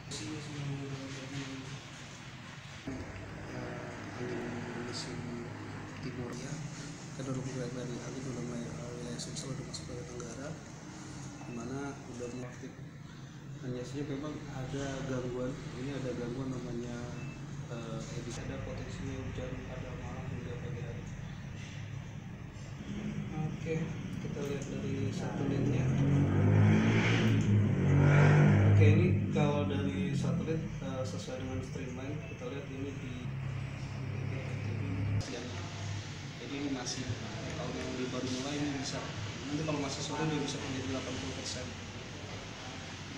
Musim timur ya, kita udah mulai dari angin udah mulai wilayah Sumsel udah masuk ke Tenggara, dimana udah aktif. Hanya saja memang ada gangguan, ini ada gangguan namanya ada potensinya hujan pada malam hingga pagi hari. Oke, kita lihat dari satelitnya. Oke, ini kalau dari satelit sesuai dengan streamline kita lihat ini di siang. Jadi ini masih kalau yang baru mulai ini bisa, nanti kalau masih sore dia bisa menjadi 80%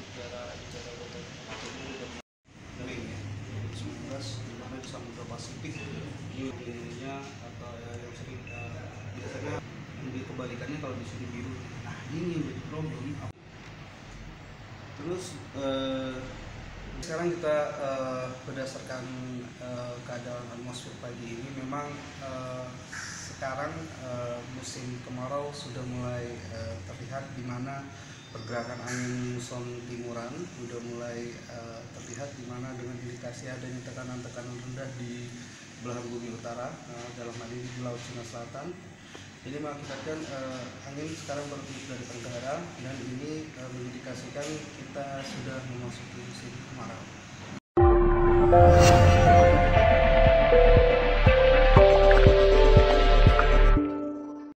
udara lotek dari 19 di mana di Samudra Pasifik ininya atau yang sering biasanya di kebalikannya kalau di sini biru. Nah ini yang jadi problem. Terus sekarang kita berdasarkan keadaan atmosfer pagi ini memang sekarang musim kemarau sudah mulai terlihat, di mana pergerakan angin muson timuran sudah mulai terlihat, di mana dengan indikasi adanya tekanan-tekanan rendah di belahan bumi utara, dalam hal ini di Laut Cina Selatan. Ini mengakibatkan angin sekarang bertiup dari tenggara, dan ini mengindikasikan kita sudah memasuki musim kemarau.